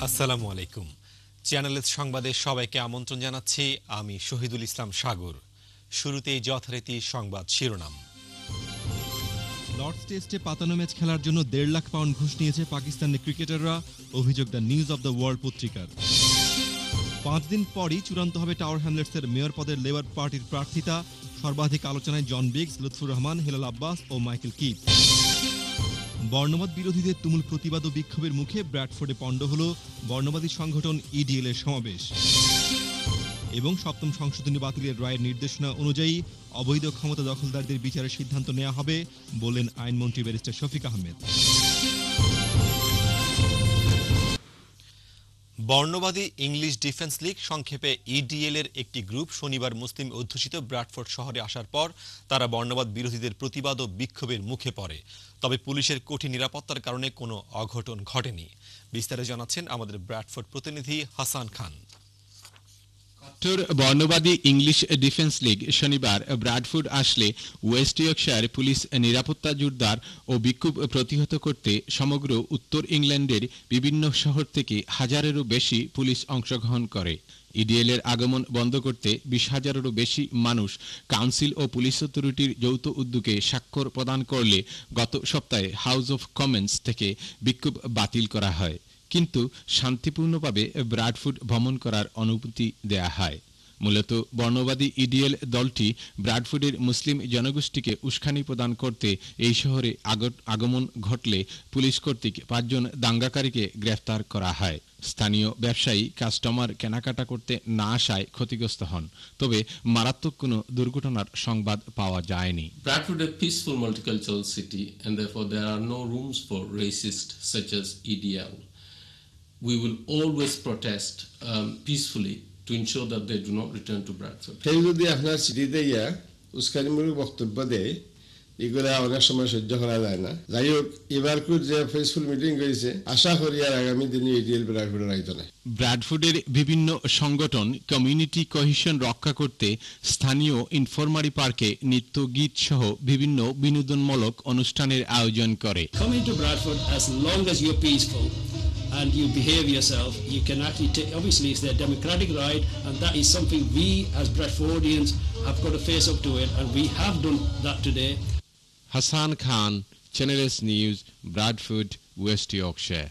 আসসালামু আলাইকুম। চ্যানেলের সংবাদে সবাইকে আমন্ত্রণ জানাচ্ছি। আমি শহীদুল ইসলাম সাগর। শুরুতেই যথারীতি সংবাদ শিরোনাম। লর্ডস টেস্টে পাতানো ম্যাচ খেলার জন্য ১.৫ লাখ পাউন্ড ঘুষ নিয়েছে পাকিস্তানের ক্রিকেটাররা, অভিযোগ the news of the world পত্রিকার। ৫ দিন পরই চূড়ান্ত হবে টাওয়ার হ্যামলেটসের মেয়র পদের লেবার পার্টির প্রার্থিতা। সর্বাধিক আলোচনায় জন বিগস, লুৎফুর রহমান, হেলাল আব্বাস ও মাইকেল কিপ। বর্ণবাদ বিরোধীদের তুমুল প্রতিবাদ ও বিক্ষোভের মুখে ব্র্যাডফোর্ডে পণ্ড হল বর্ণবাদী সংগঠন ইডিএল এর সমাবেশ। এবং সপ্তম সংশোধনী বাতিলের রায়ের নির্দেশনা অনুযায়ী অবৈধ ক্ষমতা দখলদারদের বিচারের সিদ্ধান্ত নেওয়া হবে, বললেন আইনমন্ত্রী ব্যারিস্টার শফিক আহমেদ। বর্ণবাদী ইংলিশ ডিফেন্স লীগ সংক্ষেপে ইডিএল এর একটি গ্রুপ শনিবার মুসলিম অধ্যুষিত ব্র্যাডফোর্ড শহরে আসার পর তারা বর্ণবাদ বিরোধীদের প্রতিবাদ ও বিক্ষোভের মুখে পড়ে। তবে পুলিশের কঠিন নিরাপত্তার কারণে কোনো অঘটন ঘটেনি। বিস্তারিত জানাচ্ছেন আমাদের ব্র্যাডফোর্ড প্রতিনিধি হাসান খান। বর্ণবাদী ইংলিশ ডিফেন্স লীগ শনিবার ব্র্যাডফোর্ড আসলে ওয়েস্ট ইয়র্কশায়ার পুলিশ নিরাপত্তা জোরদার ও বিক্ষোভ প্রতিহত করতে সমগ্র উত্তর ইংল্যান্ডের বিভিন্ন শহর থেকে হাজারেরও বেশি পুলিশ অংশগ্রহণ করে। ইডিএল এর আগমন বন্ধ করতে ২০,০০০-এরও বেশি মানুষ কাউন্সিল ও পুলিশ অথরিটির যৌথ উদ্যোগে স্বাক্ষর প্রদান করলে গত সপ্তাহে হাউস অব কমন্স থেকে বিক্ষোভ বাতিল করা হয়, কিন্তু শান্তিপূর্ণভাবে ব্র্যাডফোর্ড ভ্রমণ করার অনুমতি দেয়া হয়। মূলত বর্ণবাদী ইডিএল দলটি ব্র্যাডফোর্ডের মুসলিম জনগোষ্ঠীকে উস্কানি প্রদান করতে এই শহরে আগমন ঘটলে পুলিশ কর্তৃক ৫ জন দাঙ্গাকারীকে গ্রেফতার করা হয়। স্থানীয় ব্যবসায়ী কাস্টমার কেনাকাটা করতে না আসায় ক্ষতিগ্রস্ত হন, তবে মারাত্মক কোনো দুর্ঘটনার সংবাদ পাওয়া যায়নি। Bradford is a peaceful multicultural city and therefore there are no rooms for racists such as EDL. We will always protest peacefully to ensure that they do not return to Bradford. কেউ যদি আপনার সিটিতে ইয়া উস্কানিমূলক বক্তব্য দেয়, এগুলা অনেক সময় সহ্য করা যায় না। যাই হোক, এবার যে ফেসফুল মিটিং করেছে, আশা করি আর আগামী দিনে ইডিএল ব্র্যাডফোর্ডের আয়োজন হয়। ব্র্যাডফোর্ডের বিভিন্ন সংগঠন কমিউনিটি কোহেশন রক্ষা করতে স্থানীয় ইনফরমারি পার্কে নৃত্য গীত সহ বিভিন্ন বিনোদনমূলক অনুষ্ঠানের আয়োজন করে। Coming to Bradford, as long as you're peaceful and you behave yourself, you can actually take, obviously it's their democratic right, and that is something we as Bradfordians have got to face up to it, and we have done that today. Hassan Khan, Channel S News, Bradford, West Yorkshire.